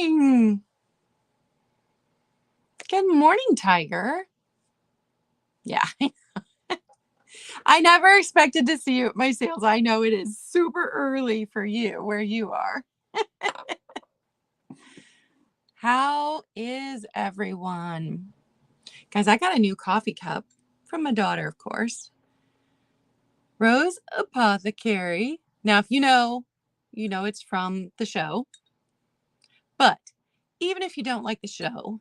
morning. Good morning, Tiger. Yeah. I never expected to see you at my sales. I know it is super early for you where you are. How is everyone? Guys, I got a new coffee cup from my daughter, of course. Rose Apothecary. Now, if you know it's from the show. But even if you don't like the show,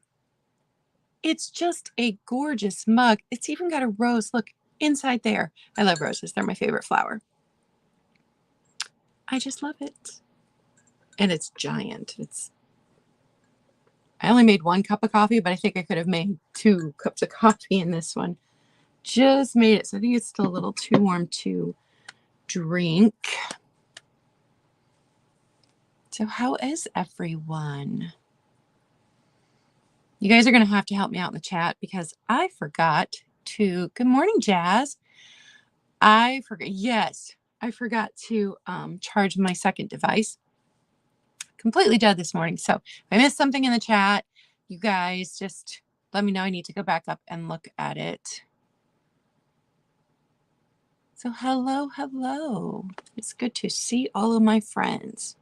it's just a gorgeous mug. It's even got a rose. Look, inside there. I love roses. They're my favorite flower. I just love it. And it's giant. I only made 1 cup of coffee, but I think I could have made 2 cups of coffee in this one. Just made it. So I think it's still a little too warm to drink. So how is everyone? You guys are going to have to help me out in the chat because I forgot to, good morning, Jazz. I forgot to charge my second device. Completely dead this morning. So if I missed something in the chat, you guys just let me know. I need to go back up and look at it. So hello. It's good to see all of my friends.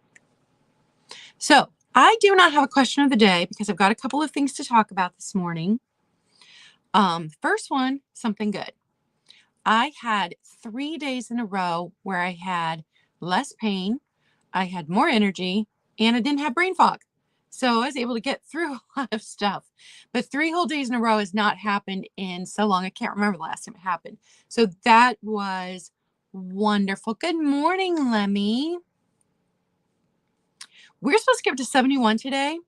So I do not have a question of the day because I've got a couple of things to talk about this morning. First one, something good. I had 3 days in a row where I had less pain, I had more energy, and I didn't have brain fog. So I was able to get through a lot of stuff. But 3 whole days in a row has not happened in so long. I can't remember the last time it happened. So that was wonderful. Good morning, Lemmy. We're supposed to get up to 71 today.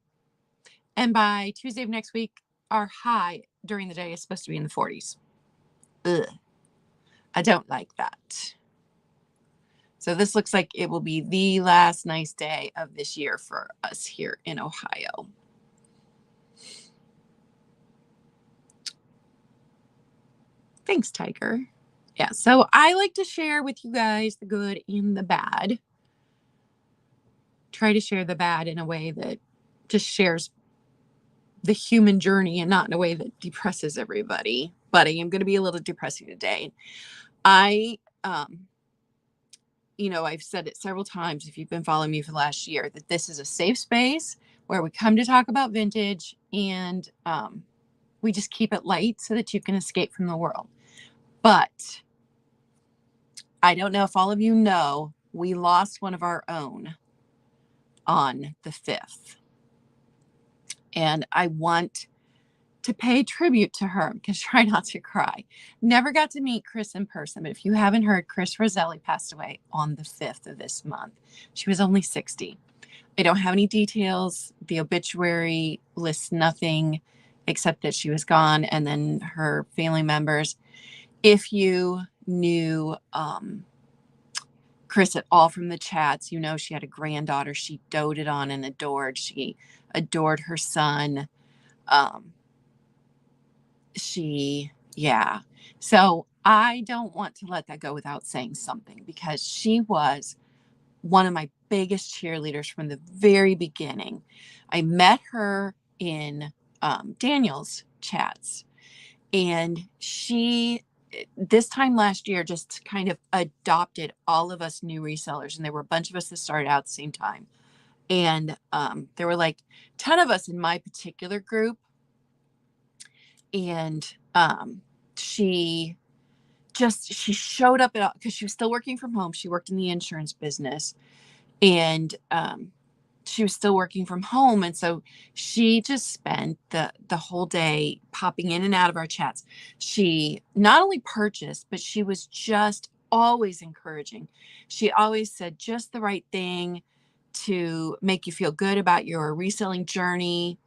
And by Tuesday of next week, our high during the day is supposed to be in the 40s. Ugh. I don't like that. So this looks like it will be the last nice day of this year for us here in Ohio. Thanks, Tiger. Yeah, so I like to share with you guys the good and the bad. Try to share the bad in a way that just shares the human journey and not in a way that depresses everybody. But I am going to be a little depressing today. I've said it several times if you've been following me for the last year, that this is a safe space where we come to talk about vintage and we just keep it light so that you can escape from the world. But I don't know if all of you know, we lost one of our own on the 5th. And I want to pay tribute to her because try not to cry. Never got to meet Chris in person, but if you haven't heard, Chris Roselli passed away on the 5th of this month. She was only 60. I don't have any details. The obituary lists nothing except that she was gone, and then her family members. If you knew Chris at all from the chats, you know she had a granddaughter she doted on and adored. She adored her son. So I don't want to let that go without saying something because she was one of my biggest cheerleaders from the very beginning. I met her in Daniel's chats, and she, this time last year, just kind of adopted all of us new resellers. And there were a bunch of us that started out at the same time. And there were like 10 of us in my particular group. And she showed up because she was still working from home. She worked in the insurance business, and she was still working from home. And so she just spent the whole day popping in and out of our chats. She not only purchased, but she was just always encouraging. She always said just the right thing to make you feel good about your reselling journey.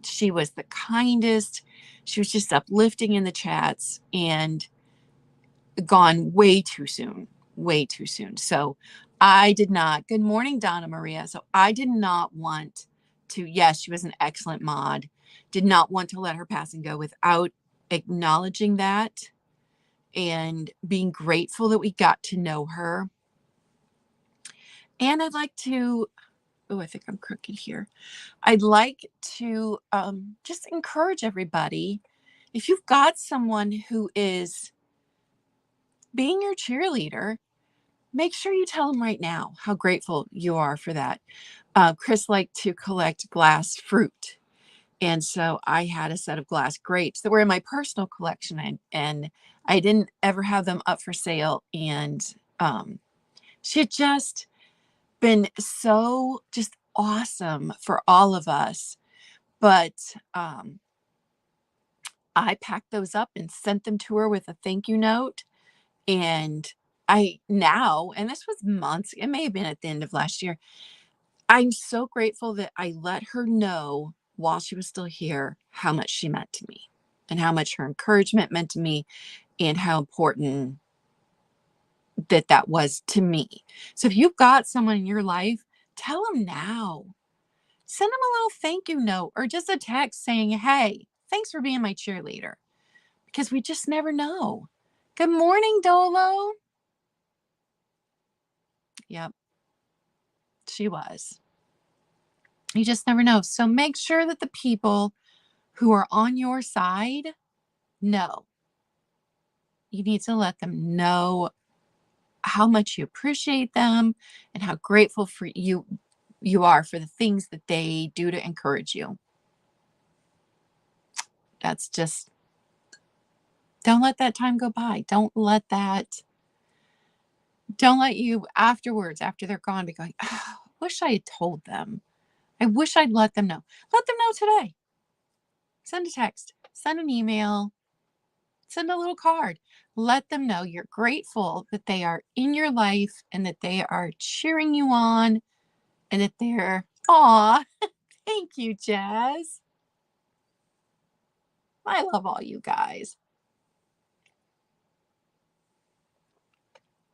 She was the kindest. She was just uplifting in the chats and gone way too soon. So I did not, good morning, Donna Maria. So I did not want to, yes, she was an excellent mod, did not want to let her pass and go without acknowledging that and being grateful that we got to know her. And I'd like to oh, I think I'm crooked here. I'd like to just encourage everybody. If you've got someone who is being your cheerleader, make sure you tell them right now how grateful you are for that. Chris liked to collect glass fruit. And so I had a set of glass grapes that were in my personal collection, and I didn't ever have them up for sale. And she had just been so just awesome for all of us. But I packed those up and sent them to her with a thank you note. And and this was months, it may have been at the end of last year. I'm so grateful that I let her know while she was still here how much she meant to me and how much her encouragement meant to me and how important that was to me. So if you've got someone in your life, tell them now. Send them a little thank you note or just a text saying, hey, thanks for being my cheerleader, because we just never know. Good morning, Dolo. Yep, she was. You just never know. So make sure that the people who are on your side know. You need to let them know how much you appreciate them and how grateful for you are for the things that they do to encourage you. That's just, don't let that time go by. Don't let you afterwards, after they're gone, be going, oh, I wish I had told them. I wish I'd let them know. Let them know today. Send a text, send an email, send a little card. Let them know you're grateful that they are in your life and that they are cheering you on and that they're, aw, thank you, Jazz. I love all you guys.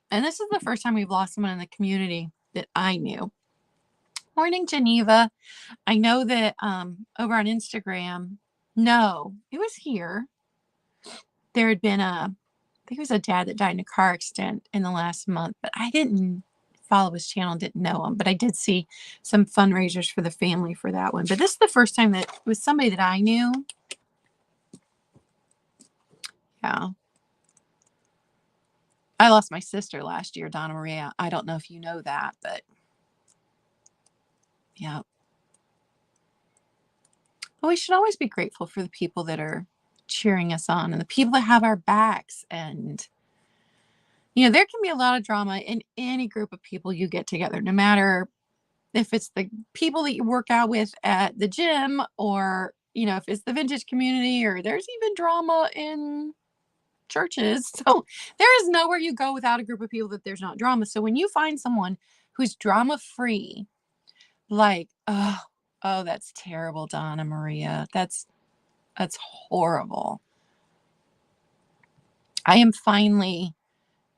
And this is the first time we've lost someone in the community that I knew. Morning, Geneva. I know that over on Instagram, no, it was here. There had been I think it was a dad that died in a car accident in the last month, but I didn't follow his channel, didn't know him, but I did see some fundraisers for the family for that one. But this is the first time that it was somebody that I knew. Yeah. I lost my sister last year, Donna Maria. I don't know if you know that, but yeah. But we should always be grateful for the people that are cheering us on and the people that have our backs. And, there can be a lot of drama in any group of people you get together, no matter if it's the people that you work out with at the gym or, if it's the vintage community, or there's even drama in churches. So there is nowhere you go without a group of people that there's not drama. So when you find someone who's drama free, like, oh, that's terrible, Donna Maria. That's horrible.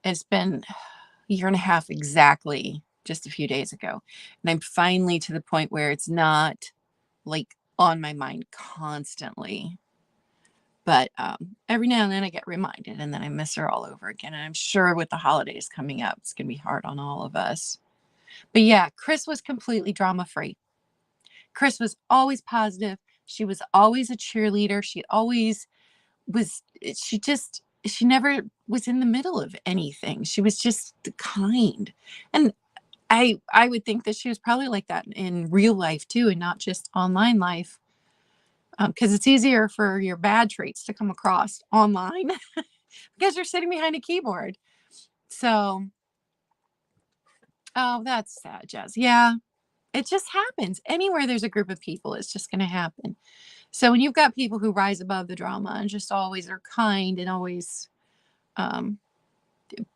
It's been a year and a half exactly, just a few days ago. And I'm finally to the point where it's not like on my mind constantly. But every now and then I get reminded, and then I miss her all over again. And I'm sure with the holidays coming up, it's going to be hard on all of us. But yeah, Chris was completely drama free. Chris was always positive. She was always a cheerleader. She never was in the middle of anything. She was just kind. And I would think that she was probably like that in real life too, and not just online life. Because it's easier for your bad traits to come across online because you're sitting behind a keyboard. So, oh, that's sad, Jazz. Yeah, it just happens. Anywhere there's a group of people, it's just going to happen. So when you've got people who rise above the drama and just always are kind and always, um,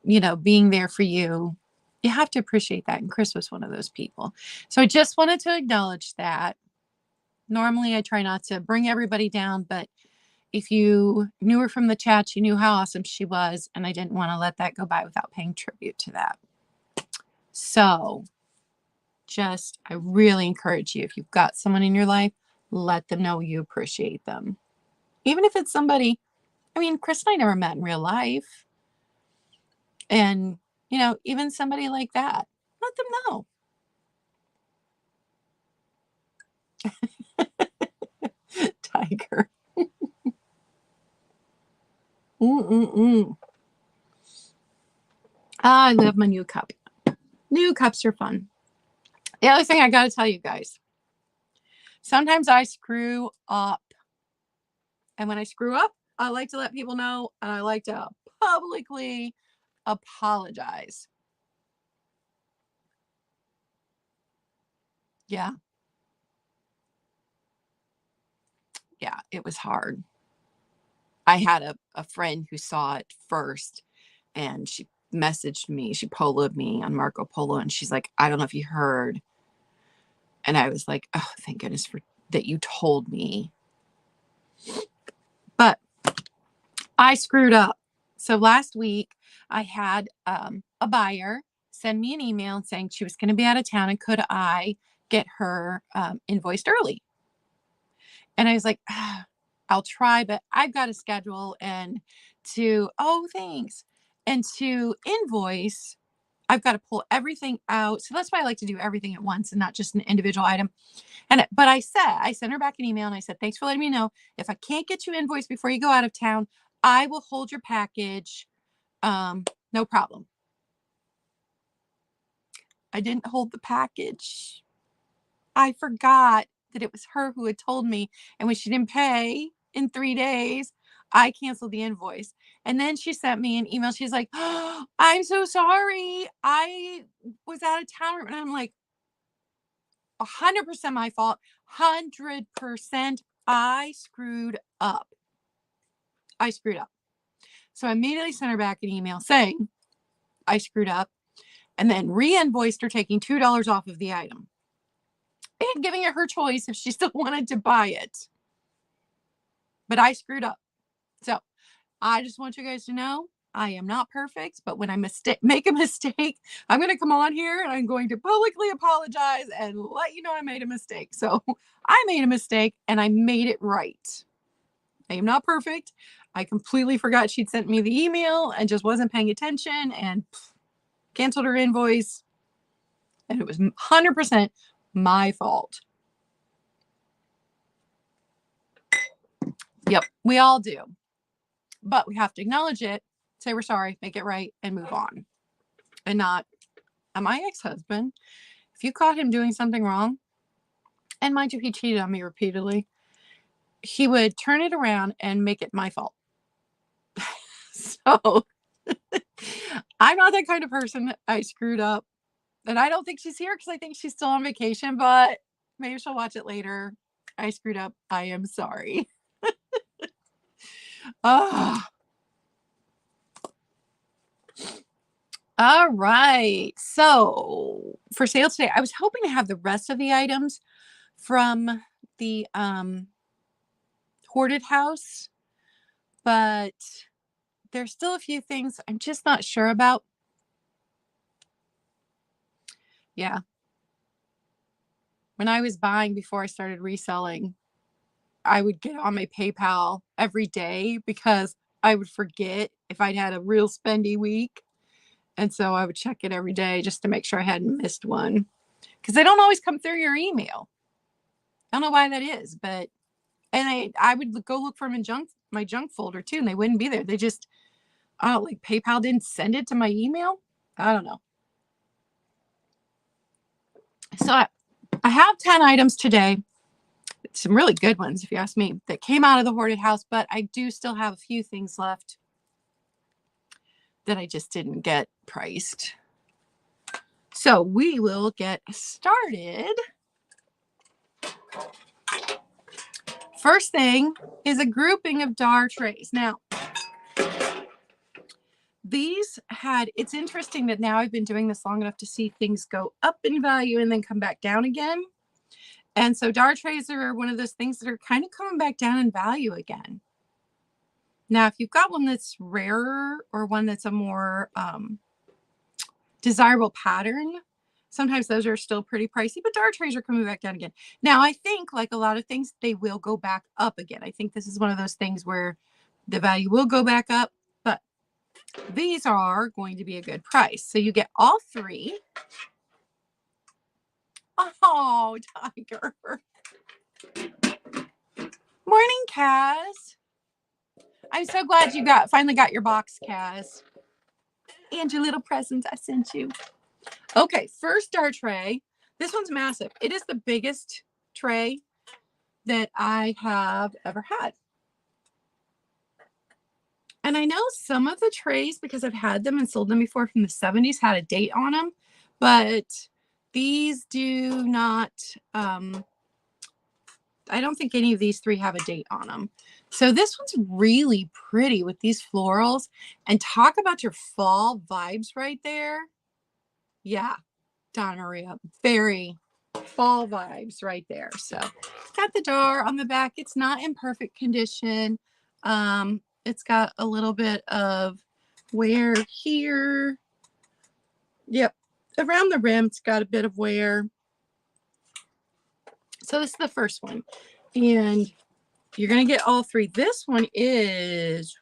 being there for you, you have to appreciate that. And Chris was one of those people. So I just wanted to acknowledge that. Normally, I try not to bring everybody down, but if you knew her from the chat, you knew how awesome she was, and I didn't want to let that go by without paying tribute to that. So I really encourage you, if you've got someone in your life, let them know you appreciate them. Even if it's somebody, Chris and I never met in real life. And, even somebody like that, let them know. Tiger. Mm-mm-mm. I love my new cup. New cups are fun. The other thing I got to tell you guys, sometimes I screw up. And when I screw up, I like to let people know, and I like to publicly apologize. Yeah. Yeah, it was hard. I had a friend who saw it first, and she messaged me. She poloed me on Marco Polo, and she's like, I don't know if you heard. And I was like, oh, thank goodness for that you told me. But I screwed up. So last week I had a buyer send me an email saying she was going to be out of town and could I get her invoiced early. And I was like, I'll try, but I've got a schedule and oh, thanks. And to invoice, I've got to pull everything out. So that's why I like to do everything at once and not just an individual item. But I sent her back an email and I said, thanks for letting me know. If I can't get you invoiced before you go out of town, I will hold your package. No problem. I didn't hold the package. I forgot that it was her who had told me. And when she didn't pay in 3 days, I canceled the invoice. And then she sent me an email. She's like, oh, I'm so sorry. I was out of town. And I'm like, 100% my fault. 100% I screwed up. I screwed up. So I immediately sent her back an email saying I screwed up and then re-invoiced her, taking $2 off of the item and giving her choice if she still wanted to buy it. But I screwed up. So I just want you guys to know I am not perfect, but when I make a mistake, I'm going to come on here and I'm going to publicly apologize and let you know I made a mistake. So I made a mistake and I made it right. I am not perfect. I completely forgot she'd sent me the email and just wasn't paying attention and canceled her invoice. And it was 100% my fault. Yep, we all do. But we have to acknowledge it, say we're sorry, make it right, and move on. And not, my ex-husband, if you caught him doing something wrong, and mind you, he cheated on me repeatedly, he would turn it around and make it my fault. So I'm not that kind of person. I screwed up. And I don't think she's here because I think she's still on vacation, but maybe she'll watch it later. I screwed up. I am sorry. Oh. All right. So for sale today, I was hoping to have the rest of the items from the hoarded house, but there's still a few things I'm just not sure about. Yeah. When I was buying before I started reselling, I would get on my PayPal every day because I would forget if I'd had a real spendy week. And so I would check it every day just to make sure I hadn't missed one. Because they don't always come through your email. I don't know why that is, but I would go look for them in my junk folder too, and they wouldn't be there. They just, oh, like PayPal didn't send it to my email. I don't know. So I have 10 items today. Some really good ones, if you ask me, that came out of the hoarded house, but I do still have a few things left that I just didn't get priced. So we will get started. First thing is a grouping of DAR trays. Now, it's interesting that now I've been doing this long enough to see things go up in value and then come back down again. And so DAR trays are one of those things that are kind of coming back down in value again. Now, if you've got one that's rarer or one that's a more desirable pattern, sometimes those are still pretty pricey, but DAR trays are coming back down again. Now, I think like a lot of things, they will go back up again. I think this is one of those things where the value will go back up, but these are going to be a good price. So you get all three. Oh, Tiger. Morning, Kaz. I'm so glad you finally got your box, Kaz. And your little presents I sent you. Okay, first dar tray. This one's massive. It is the biggest tray that I have ever had. And I know some of the trays, because I've had them and sold them before from the 70s, had a date on them, but these do not, I don't think any of these three have a date on them. So this one's really pretty with these florals. And talk about your fall vibes right there. Yeah, Donna Maria, very fall vibes right there. So got the jar on the back. It's not in perfect condition. It's got a little bit of wear here. Yep, around the rim, it's got a bit of wear. So this is the first one. And you're going to get all three. This one is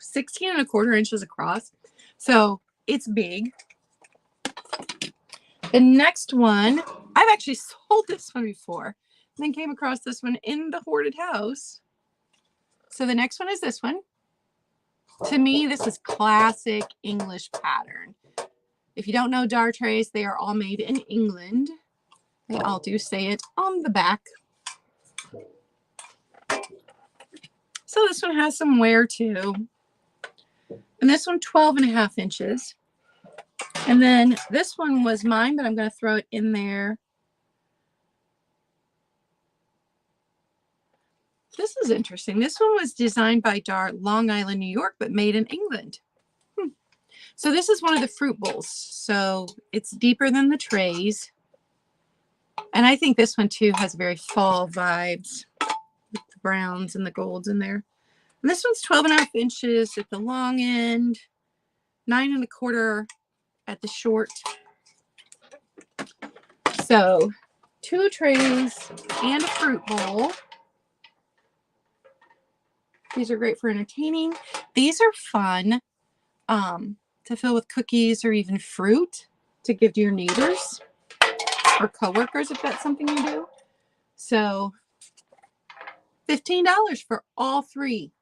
16¼ inches across. So it's big. The next one, I've actually sold this one before. And then came across this one in the hoarded house. So the next one is this one. To me, this is classic English pattern. If you don't know dar trays, they are all made in England. They all do say it on the back. So this one has some wear too. And this one, 12½ inches. And then this one was mine, but I'm going to throw it in there. This is interesting. This one was designed by Dar, Long Island, New York, but made in England. So this is one of the fruit bowls. So it's deeper than the trays. And I think this one too has very fall vibes with the browns and the golds in there. And this one's 12½ inches at the long end, 9¼ at the short. So 2 trays and a fruit bowl. These are great for entertaining. These are fun to fill with cookies or even fruit to give to your neighbors or coworkers if that's something you do. So $15 for all three.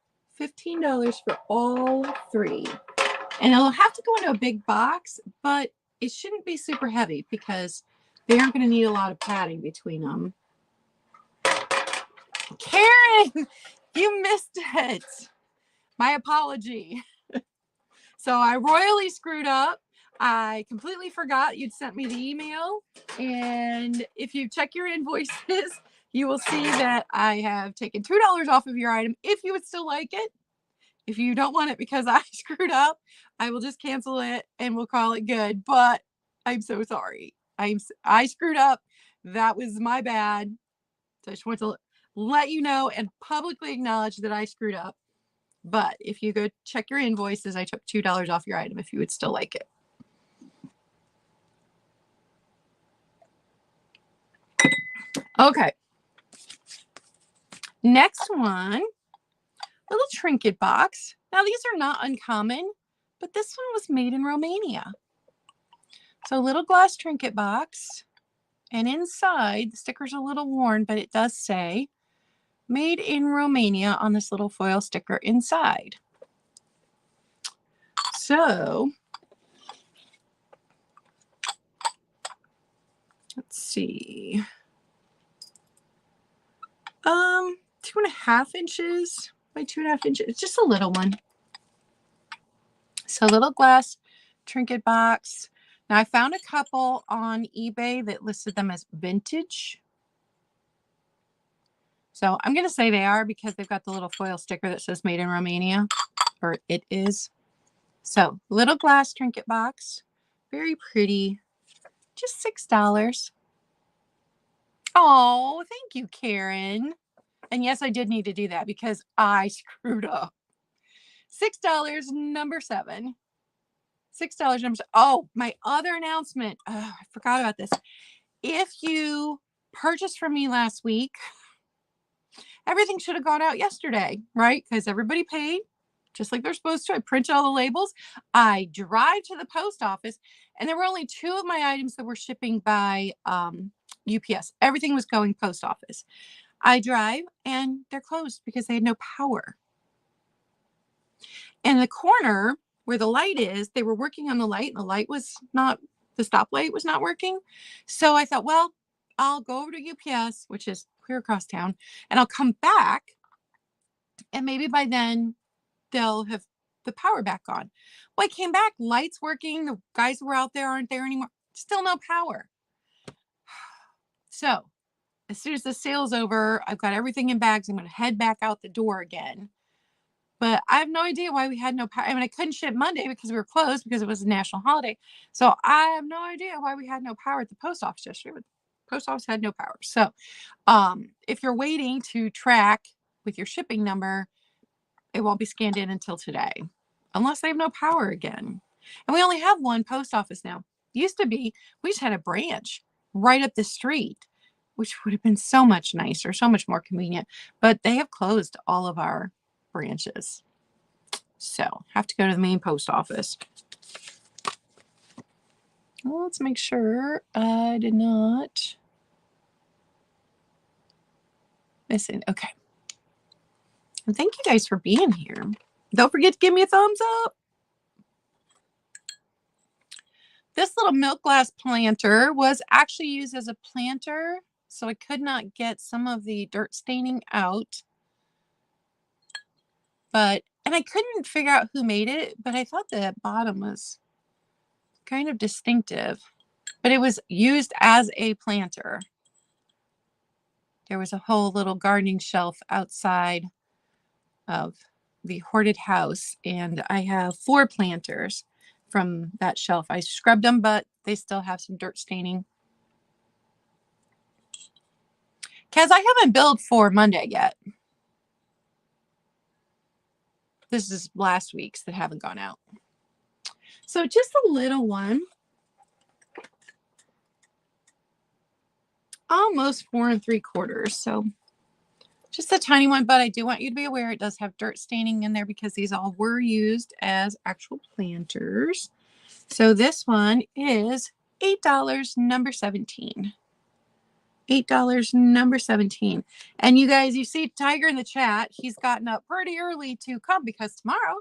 $15 for all three. And it'll have to go into a big box, but it shouldn't be super heavy because they aren't going to need a lot of padding between them. Karen, you missed it. My apology. So I royally screwed up. I completely forgot you'd sent me the email. And if you check your invoices, you will see that I have taken $2 off of your item if you would still like it. If you don't want it because I screwed up, I will just cancel it and we'll call it good. But I'm so sorry. I screwed up. That was my bad. So I just want to let you know and publicly acknowledge that I screwed up. But if you go check your invoices, I took $2 off your item if you would still like it. Okay. Next one, little trinket box. Now these are not uncommon, but this one was made in Romania. So little glass trinket box. And inside, the sticker's a little worn, but it does say made in Romania on this little foil sticker inside. So let's see. 2½ inches by 2½ inches. It's just a little one. So little glass trinket box. Now I found a couple on eBay that listed them as vintage. So I'm going to say they are because they've got the little foil sticker that says made in Romania, or it is. So little glass trinket box, very pretty, just $6. Oh, thank you, Karen. And yes, I did need to do that because I screwed up. $6, number 7. $6, number 7. Oh, my other announcement. Oh, I forgot about this. If you purchased from me last week, everything should have gone out yesterday, right? Because everybody paid just like they're supposed to. I print all the labels. I drive to the post office, and there were only 2 of my items that were shipping by UPS. Everything was going post office. I drive and they're closed because they had no power. And the corner where the light is, they were working on the light and the light was not, the stoplight was not working. So I thought, well, I'll go over to UPS, which is clear across town, and I'll come back and maybe by then they'll have the power back on. Well, I came back, lights working, the guys who were out there aren't there anymore, still no power. So as soon as the sale's over, I've got everything in bags. I'm going to head back out the door again. But I have no idea why we had no power. I mean, I couldn't ship Monday because we were closed because it was a national holiday. So I have no idea why we had no power at the post office yesterday. But the post office had no power. So if you're waiting to track with your shipping number, it won't be scanned in until today, unless they have no power again. And we only have one post office now. Used to be, we just had a branch right up the street, which would have been so much nicer, so much more convenient. But they have closed all of our branches. So have to go to the main post office. Well, let's make sure I did not miss it. Okay. And thank you guys for being here. Don't forget to give me a thumbs up. This little milk glass planter was actually used as a planter, so I could not get some of the dirt staining out. And I couldn't figure out who made it, but I thought the bottom was kind of distinctive. But it was used as a planter. There was a whole little gardening shelf outside of the hoarded house, and I have 4 planters from that shelf. I scrubbed them, but they still have some dirt staining. Kaz, I haven't billed for Monday yet. This is last week's that haven't gone out. So just a little one. Almost 4 3/4. So just a tiny one, but I do want you to be aware it does have dirt staining in there because these all were used as actual planters. So this one is $8, number 17. $8, number 17. And you guys, you see Tiger in the chat. He's gotten up pretty early to come because tomorrow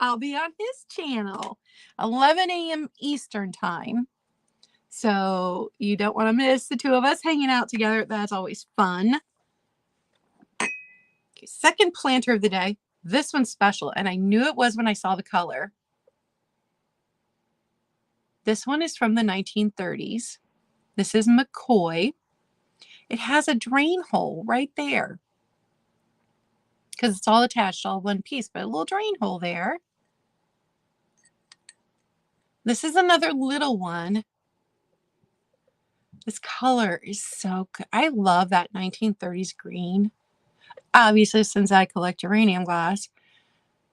I'll be on his channel, 11 a.m. Eastern time. So you don't want to miss the 2 of us hanging out together. That's always fun. Okay, second planter of the day. This one's special, and I knew it was when I saw the color. This one is from the 1930s. This is McCoy. It has a drain hole right there because it's all attached, all one piece, but a little drain hole there. This is another little one. This color is so good. I love that 1930s green. Obviously, since I collect uranium glass,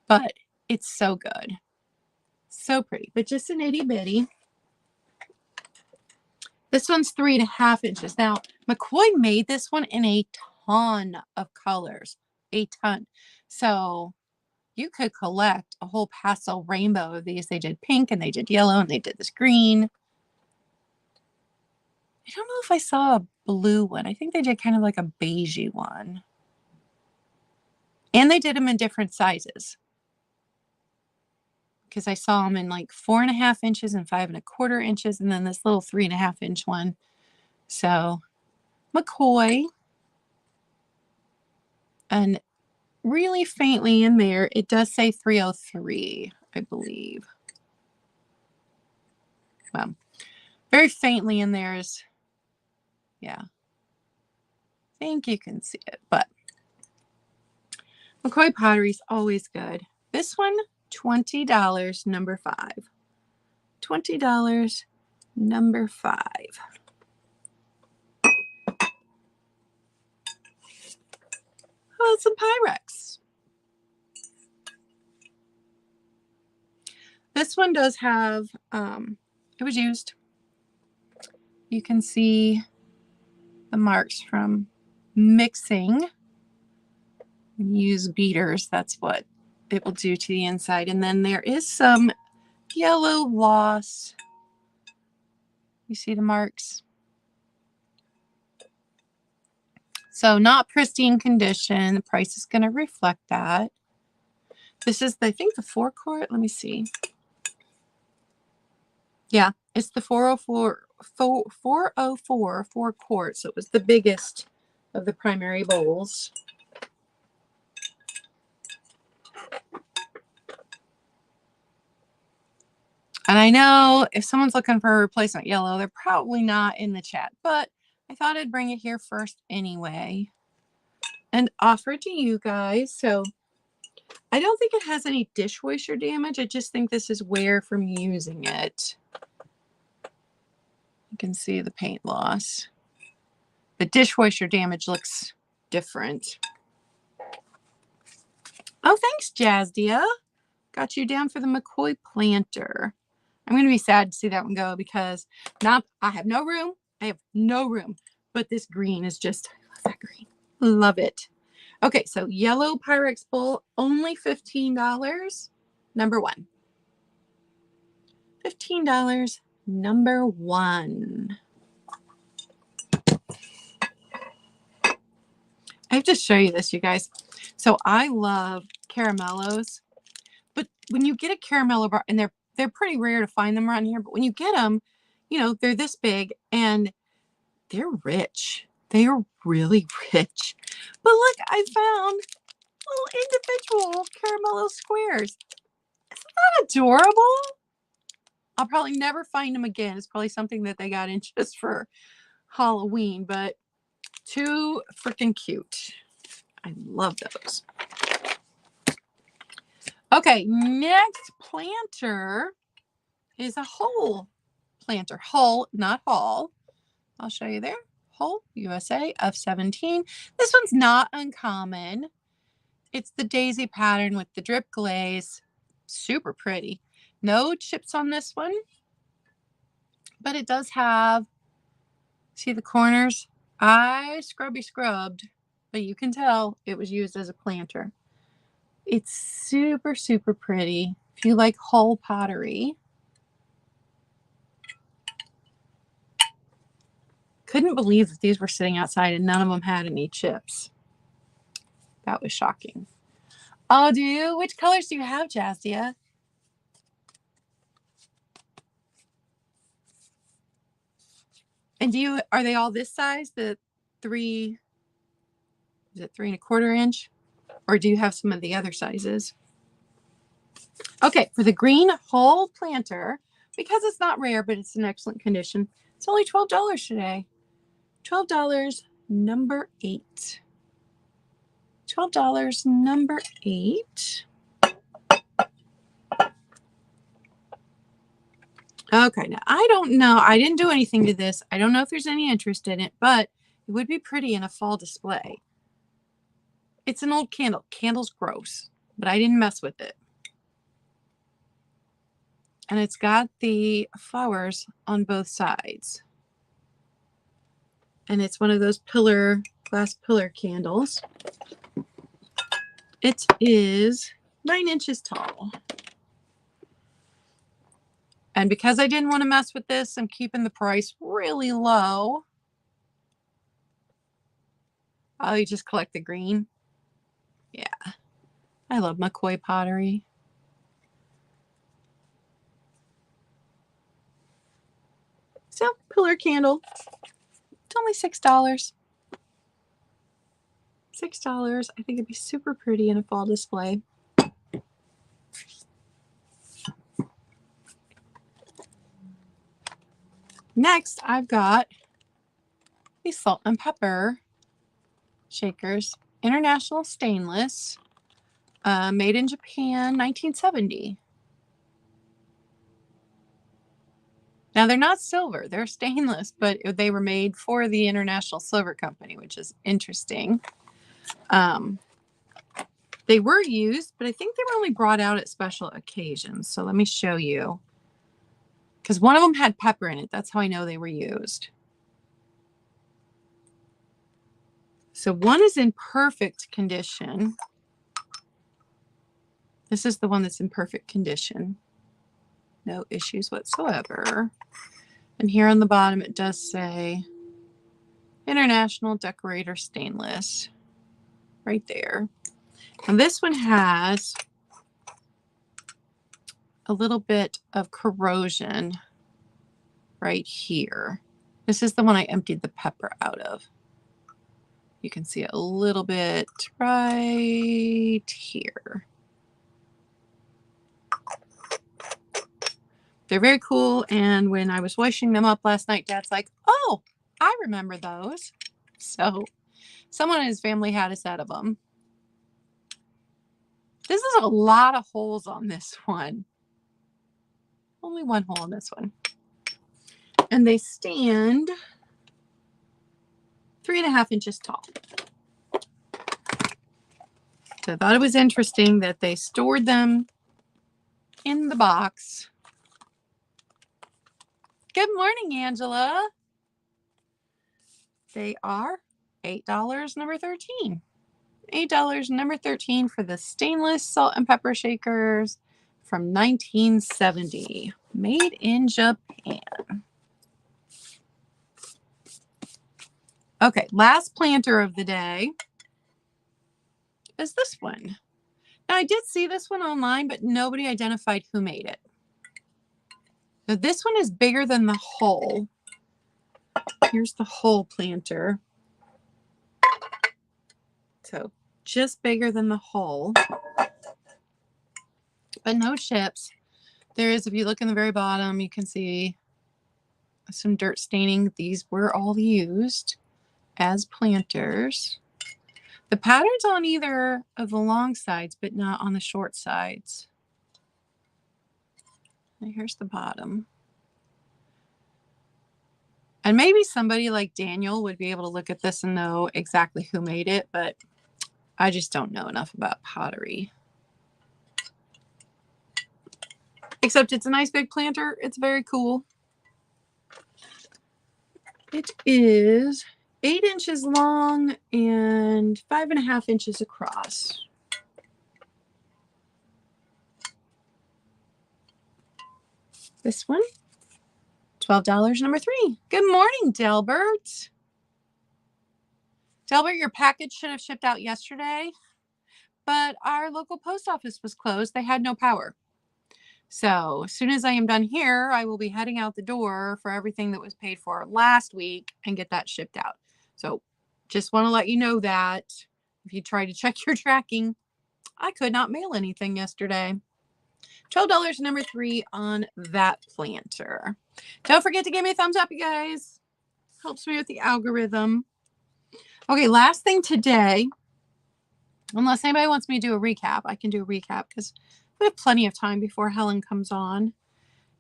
but it's so good. So pretty, but just an itty bitty. This one's 3.5 inches. Now, McCoy made this one in a ton of colors, a ton. So you could collect a whole pastel rainbow of these. They did pink and they did yellow and they did this green. I don't know if I saw a blue one. I think they did kind of like a beigey one. And they did them in different sizes. Because I saw them in like 4.5 inches and 5 1/4 inches, and then this little 3.5 inch one. So McCoy, and really faintly in there, it does say 303, I believe. Well, very faintly in there is, yeah. I think you can see it, but McCoy pottery is always good. This one, $20, number 5. $20, number 5. Oh, some Pyrex. This one does have, it was used. You can see the marks from mixing. Use beaters, that's what it will do to the inside. And then there is some yellow loss. You see the marks? So not pristine condition. The price is going to reflect that. This is, I think, the 4-quart. Let me see. Yeah, it's the 404 4 quart. So it was the biggest of the primary bowls. And I know if someone's looking for a replacement yellow, they're probably not in the chat, but I thought I'd bring it here first anyway and offer it to you guys. So I don't think it has any dishwasher damage. I just think this is wear from using it. You can see the paint loss. The dishwasher damage looks different. Oh, thanks, Jazdia. Got you down for the McCoy planter. I'm going to be sad to see that one go because now I have no room. I have no room. But this green is just, I love that green. Love it. Okay, so yellow Pyrex bowl, only $15. Number one. $15. Number one. I have to show you this, you guys. So I love caramellos. But when you get a caramello bar, and they're pretty rare to find them around here, but when you get them, you know, they're this big and they're rich. They are really rich. But look, I found little individual caramello squares. Isn't that adorable? I'll probably never find them again. It's probably something that they got in just for Halloween, but too freaking cute. I love those. Okay, next planter is a whole planter. Hull, not haul. I'll show you there. Hull, USA of 17. This one's not uncommon. It's the daisy pattern with the drip glaze. Super pretty. No chips on this one, but it does have, see the corners? I scrubbed, but you can tell it was used as a planter. It's super, super pretty. If you like Hull pottery. Couldn't believe that these were sitting outside and none of them had any chips. That was shocking. Oh, do you? Which colors do you have, Jazdia? And are they all this size? The 3, is it 3 1/4 inch? Or do you have some of the other sizes? Okay, for the green Hull planter, because it's not rare, but it's in excellent condition, it's only $12 today. $12, number 8. $12, number 8. Okay, now I don't know. I didn't do anything to this. I don't know if there's any interest in it, but it would be pretty in a fall display. It's an old candle. Candle's gross, but I didn't mess with it. And it's got the flowers on both sides. And it's one of those glass pillar candles. It is 9 inches tall. And because I didn't want to mess with this, I'm keeping the price really low. Oh, you just collect the green? Yeah. I love McCoy pottery. So, pillar candle. It's only $6. $6. I think it'd be super pretty in a fall display. Next, I've got these salt and pepper shakers. International stainless. Made in Japan, 1970. Now, they're not silver. They're stainless, but they were made for the International Silver Company, which is interesting. They were used, but I think they were only brought out at special occasions. So let me show you. Because one of them had pepper in it. That's how I know they were used. So one is in perfect condition. This is the one that's in perfect condition. No issues whatsoever. And here on the bottom, it does say International Decorator Stainless. Right there. And this one has a little bit of corrosion right here. This is the one I emptied the pepper out of. You can see it a little bit right here. They're very cool, and when I was washing them up last night, Dad's like, oh, I remember those. So someone in his family had a set of them. This is a lot of holes on this one. Only one hole on this one. And they stand 3.5 inches tall. So I thought it was interesting that they stored them in the box. Good morning, Angela. They are $8, number 13. $8, number 13 for the stainless salt and pepper shakers from 1970. Made in Japan. Okay, last planter of the day is this one. Now, I did see this one online, but nobody identified who made it. So this one is bigger than the hole. Here's the hole planter. So just bigger than the hole, but no chips. There is, if you look in the very bottom, you can see some dirt staining. These were all used as planters. The pattern's on either of the long sides, but not on the short sides. And here's the bottom. And maybe somebody like Daniel would be able to look at this and know exactly who made it, but I just don't know enough about pottery. Except it's a nice big planter. It's very cool. It is 8 inches long and 5.5 inches across. This one, $12, number 3. Good morning, Delbert. Delbert, your package should have shipped out yesterday, but our local post office was closed. They had no power. So as soon as I am done here, I will be heading out the door for everything that was paid for last week and get that shipped out. So just want to let you know that if you try to check your tracking, I could not mail anything yesterday. $12, number 3 on that planter. Don't forget to give me a thumbs up, you guys. Helps me with the algorithm. Okay, last thing today, unless anybody wants me to do a recap, I can do a recap because we have plenty of time before Helen comes on,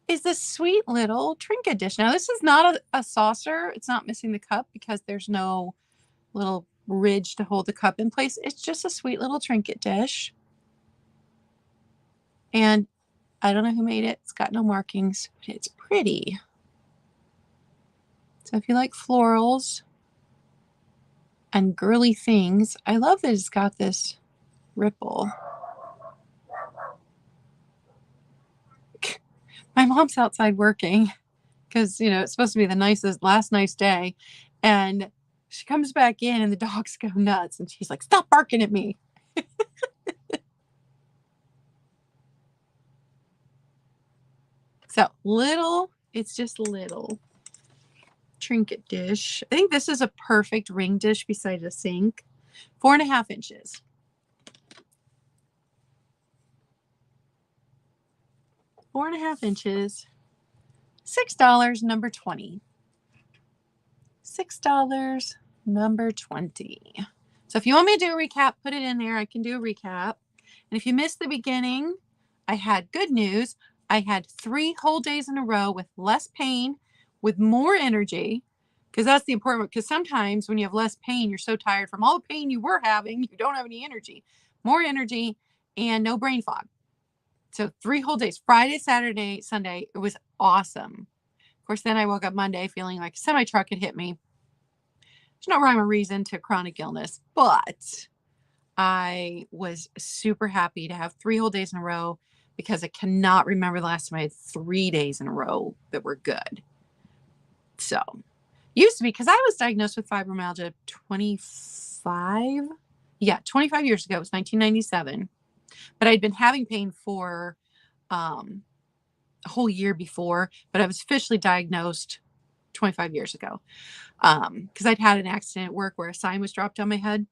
is this sweet little trinket dish. Now, this is not a saucer. It's not missing the cup because there's no little ridge to hold the cup in place. It's just a sweet little trinket dish. And I don't know who made it. It's got no markings, but it's pretty. So if you like florals and girly things, I love that it's got this ripple. My mom's outside working because, you know, it's supposed to be the last nice day. And she comes back in and the dogs go nuts. And she's like, stop barking at me. So little, it's just little trinket dish. I think this is a perfect ring dish beside a sink. 4.5 inches. $6, number 20. $6, number 20. So if you want me to do a recap, put it in there. I can do a recap. And if you missed the beginning, I had good news. I had 3 whole days in a row with less pain, with more energy, because that's the important one. Because sometimes when you have less pain, you're so tired from all the pain you were having, you don't have any energy. More energy and no brain fog. So 3 whole days, Friday, Saturday, Sunday. It was awesome. Of course, then I woke up Monday feeling like a semi-truck had hit me. There's no rhyme or reason to chronic illness, but I was super happy to have 3 whole days in a row because I cannot remember the last time I had 3 days in a row that were good. So Used to be, because I was diagnosed with fibromyalgia 25 years ago. It was 1997. But I'd been having pain for a whole year before, but I was officially diagnosed 25 years ago. Because I'd had an accident at work where a sign was dropped on my head.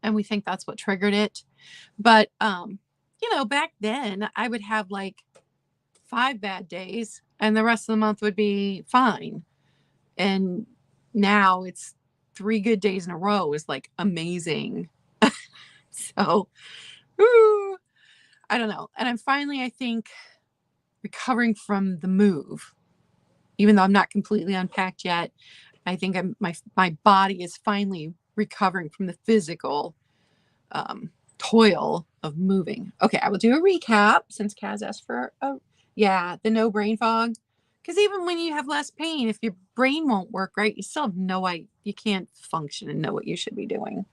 And we think that's what triggered it. But, back then I would have like 5 bad days and the rest of the month would be fine. And now it's 3 good days in a row is like amazing. So, I don't know. And I'm finally, I think, recovering from the move. Even though I'm not completely unpacked yet, I think my body is finally recovering from the physical toil of moving. Okay, I will do a recap since Kaz asked for the no brain fog. Because even when you have less pain, if your brain won't work right, you still have no idea. You can't function and know what you should be doing.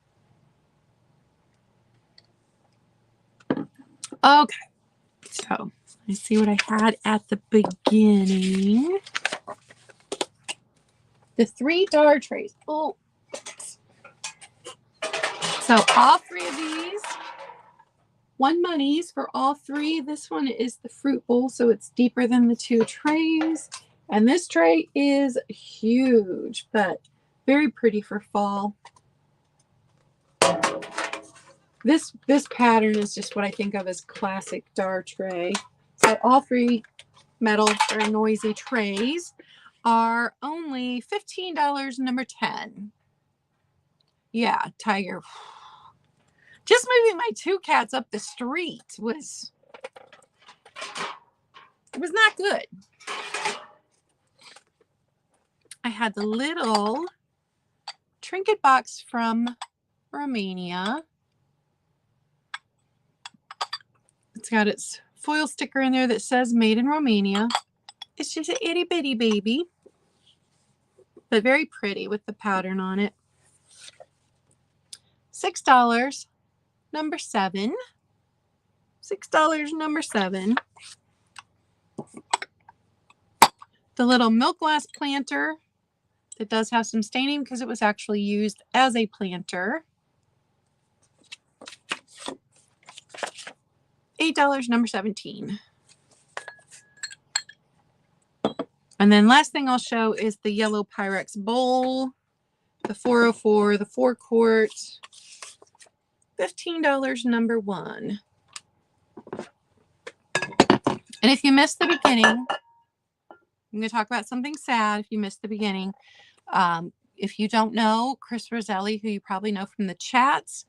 Okay, so let's see what I had at the beginning. The 3 DAR trays. Oh, so all 3 of these, 1 monies for all 3. This one is the fruit bowl, so it's deeper than the 2 trays. And this tray is huge, but very pretty for fall. This pattern is just what I think of as classic DAR tray. So all 3 metal or noisy trays are only $15, number 10. Yeah, Tiger. Just moving my 2 cats up the street was not good. I had the little trinket box from Romania. It's got its foil sticker in there that says made in Romania. It's just an itty bitty baby, but very pretty with the pattern on it. $6, number 7. $6, number 7. The little milk glass planter that does have some staining because it was actually used as a planter. $8, number 17. And then last thing I'll show is the yellow Pyrex bowl, the 404, the 4-quart, $15, number 1. And if you missed the beginning, I'm going to talk about something sad if you missed the beginning. If you don't know, Chris Roselli, who you probably know from the chats,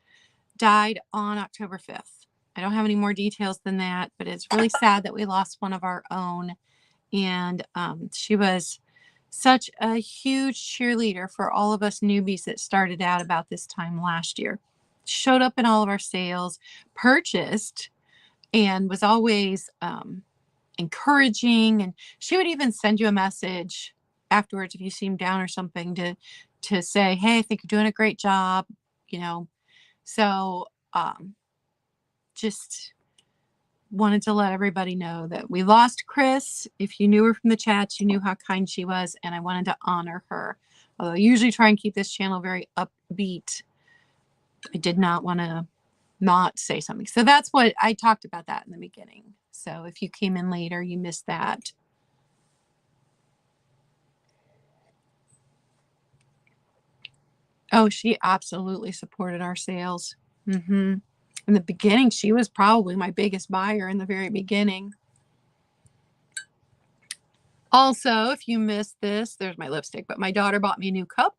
died on October 5th. I don't have any more details than that, but it's really sad that we lost one of our own. And she was such a huge cheerleader for all of us newbies that started out about this time last year. Showed up in all of our sales, purchased, and was always encouraging. And she would even send you a message afterwards if you seemed down or something to say, hey, I think you're doing a great job, So just wanted to let everybody know that we lost Chris. If you knew her from the chats, you knew how kind she was, and I wanted to honor her. Although I usually try and keep this channel very upbeat, I did not want to not say something. So that's what I talked about that in the beginning. So if you came in later, you missed that. Oh, she absolutely supported our sales. In the beginning, she was probably my biggest buyer in the very beginning. Also, if you missed this, there's my lipstick, but my daughter bought me a new cup.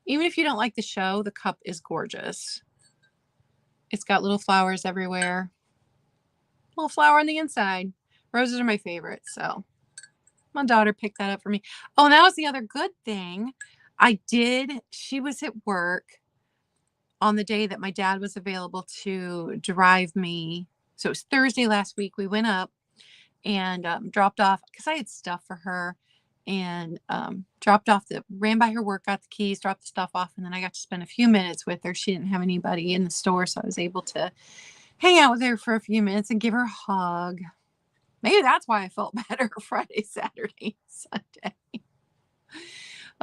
Even if you don't like the show, the cup is gorgeous. It's got little flowers everywhere. Little flower on the inside. Roses are my favorite, so my daughter picked that up for me. Oh, and that was the other good thing. She was at work on the day that my dad was available to drive me. So it was Thursday last week. We went up and dropped off, because I had stuff for her, and ran by her work, got the keys, dropped the stuff off, and then I got to spend a few minutes with her. She didn't have anybody in the store, so I was able to hang out with her for a few minutes and give her a hug. Maybe that's why I felt better Friday, Saturday, Sunday.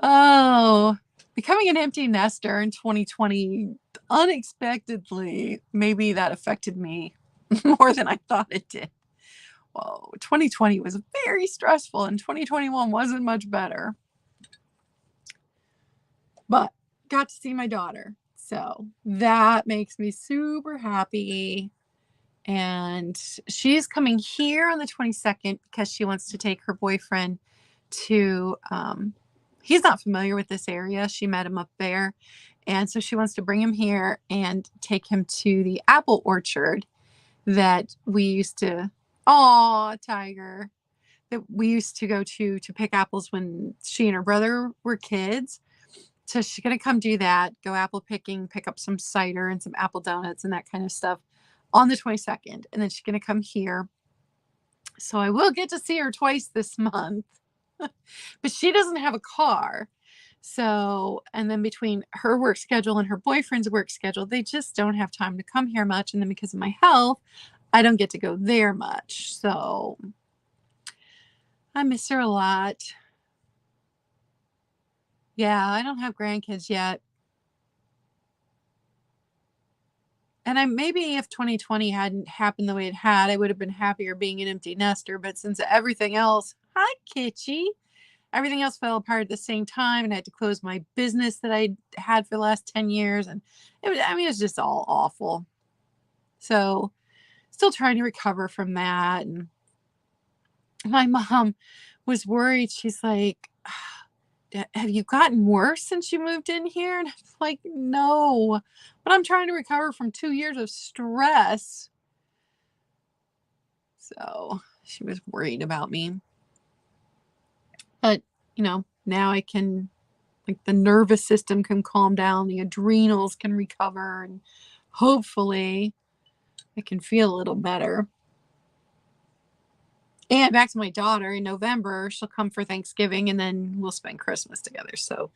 Oh, becoming an empty nester in 2020 unexpectedly, maybe that affected me more than I thought it did. Whoa, 2020 was very stressful and 2021 wasn't much better. But got to see my daughter. So that makes me super happy. And she's coming here on the 22nd because she wants to take her boyfriend to, he's not familiar with this area. She met him up there. And so she wants to bring him here and take him to the apple orchard that we used to, aw, Tiger, that we used to go to pick apples when she and her brother were kids. So she's going to come do that, go apple picking, pick up some cider and some apple donuts and that kind of stuff on the 22nd. And then she's going to come here. So I will get to see her twice this month. But she doesn't have a car. So, and then between her work schedule and her boyfriend's work schedule, they just don't have time to come here much. And then because of my health, I don't get to go there much. So I miss her a lot. Yeah, I don't have grandkids yet. And maybe if 2020 hadn't happened the way it had, I would have been happier being an empty nester. But since everything else, hi, Kitchy, everything else fell apart at the same time, and I had to close my business that I had for the last 10 years. And it was just all awful. So still trying to recover from that. And my mom was worried. She's like, have you gotten worse since you moved in here? And I'm like, no, but I'm trying to recover from 2 years of stress. So she was worried about me. But, now I can, like, the nervous system can calm down, the adrenals can recover, and hopefully I can feel a little better. And back to my daughter in November, she'll come for Thanksgiving and then we'll spend Christmas together. So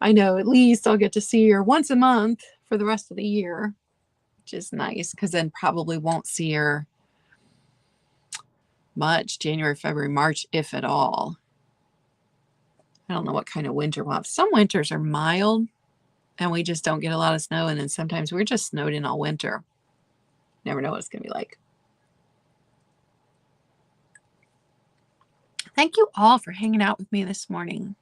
I know at least I'll get to see her once a month for the rest of the year, which is nice because then probably won't see her much January, February, March, if at all. I don't know what kind of winter we'll have. Some winters are mild and we just don't get a lot of snow. And then sometimes we're just snowed in all winter. Never know what it's going to be like. Thank you all for hanging out with me this morning.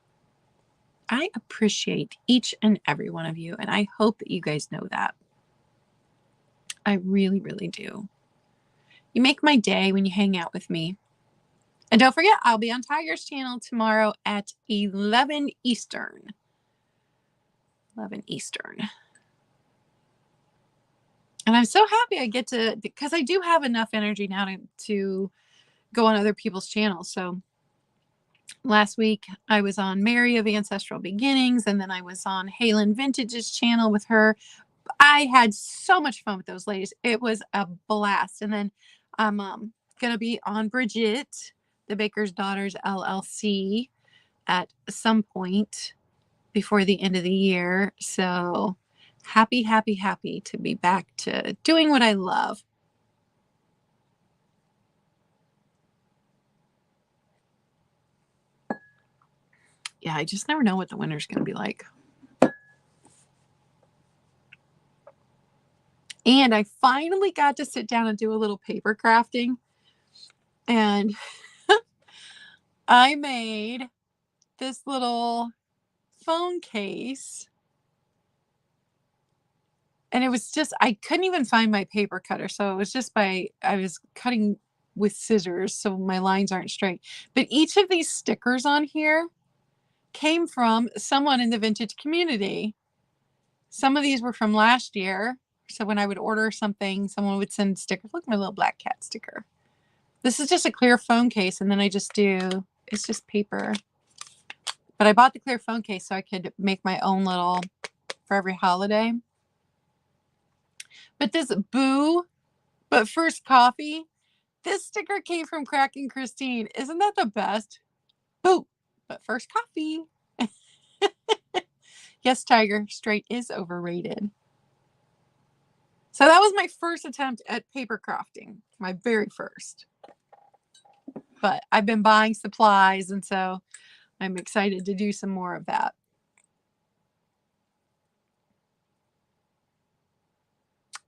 I appreciate each and every one of you, and I hope that you guys know that. I really, really do. You make my day when you hang out with me. And don't forget, I'll be on Tiger's channel tomorrow at 11 Eastern. 11 Eastern. And I'm so happy I get to, because I do have enough energy now to go on other people's channels. So last week I was on Mary of Ancestral Beginnings, and then I was on Halen Vintage's channel with her. I had so much fun with those ladies. It was a blast. And then I'm going to be on Bridget, the Baker's Daughters LLC, at some point before the end of the year. So happy, happy, happy to be back to doing what I love. Yeah, I just never know what the winter's going to be like. And I finally got to sit down and do a little paper crafting. And I made this little phone case. And it was just, I couldn't even find my paper cutter. So it was just I was cutting with scissors so my lines aren't straight. But each of these stickers on here came from someone in the vintage community. Some of these were from last year. So when I would order something, someone would send stickers. Look at my little black cat sticker. This is just a clear phone case. And then I just it's just paper. But I bought the clear phone case so I could make my own little for every holiday. But this Boo, but first coffee, this sticker came from Crack and Christine. Isn't that the best? Boo, but first coffee. Yes, Tiger, straight is overrated. So that was my first attempt at paper crafting, my very first. But I've been buying supplies, and so I'm excited to do some more of that.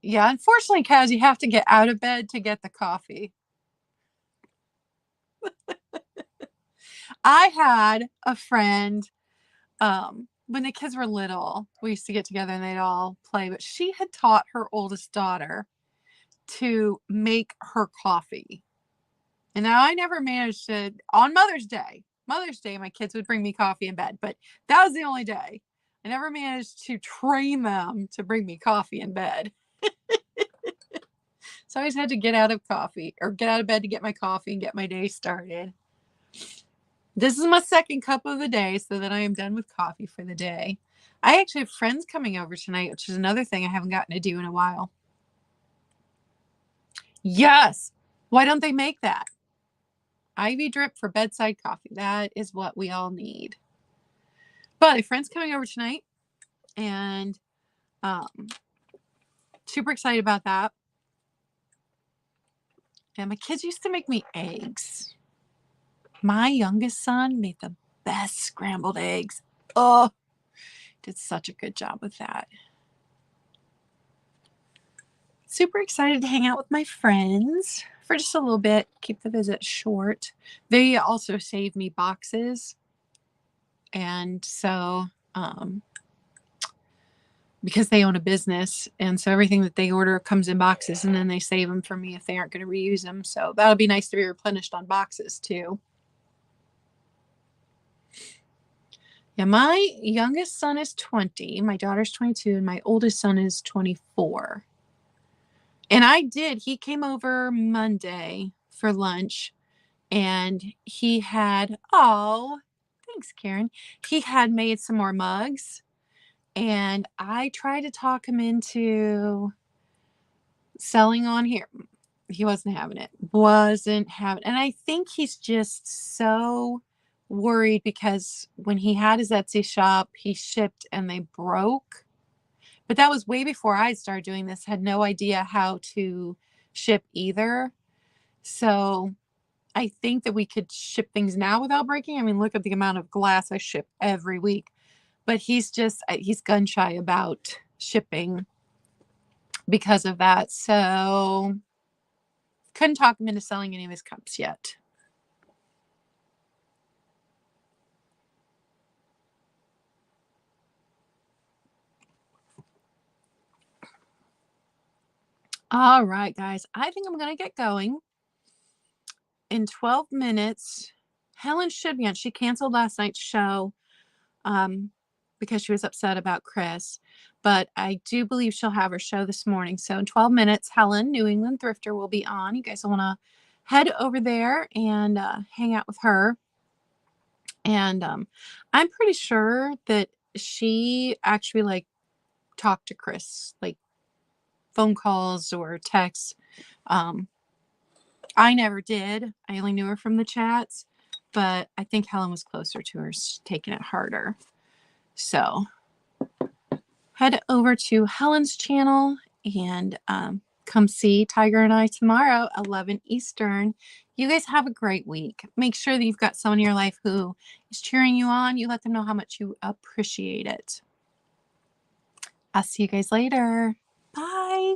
Yeah, unfortunately, Kaz, you have to get out of bed to get the coffee. I had a friend, when the kids were little, we used to get together and they'd all play, but she had taught her oldest daughter to make her coffee. And now I never managed to, on Mother's Day, my kids would bring me coffee in bed, but that was the only day. I never managed to train them to bring me coffee in bed. So I always had to get out of bed to get my coffee and get my day started. This is my second cup of the day, so that I am done with coffee for the day. I actually have friends coming over tonight, which is another thing I haven't gotten to do in a while. Yes. Why don't they make that? IV drip for bedside coffee. That is what we all need. But a friend's coming over tonight, and super excited about that. And my kids used to make me eggs. My youngest son made the best scrambled eggs. Oh, did such a good job with that. Super excited to hang out with my friends for just a little bit, keep the visit short. They also saved me boxes. And so, because they own a business, and so everything that they order comes in boxes, and then they save them for me if they aren't going to reuse them. So that'll be nice to be replenished on boxes too. Yeah, my youngest son is 20, my daughter's 22, and my oldest son is 24. And he came over Monday for lunch, and he had, oh, thanks, Karen. He had made some more mugs, and I tried to talk him into selling on here. He wasn't having it. And I think he's just so worried because when he had his Etsy shop, he shipped and they broke. But that was way before I started doing this. Had no idea how to ship either. So I think that we could ship things now without breaking. I mean, look at the amount of glass I ship every week. But he's gun shy about shipping because of that. So couldn't talk him into selling any of his cups yet. All right, guys. I think I'm going to get going. In 12 minutes, Helen should be on. She canceled last night's show because she was upset about Chris. But I do believe she'll have her show this morning. So in 12 minutes, Helen, New England Thrifter, will be on. You guys will want to head over there and hang out with her. And I'm pretty sure that she actually talked to Chris, like phone calls or texts. I never did. I only knew her from the chats, but I think Helen was closer to her, taking it harder. So head over to Helen's channel and come see Tiger and I tomorrow, 11 Eastern. You guys have a great week. Make sure that you've got someone in your life who is cheering you on. You let them know how much you appreciate it. I'll see you guys later. Bye.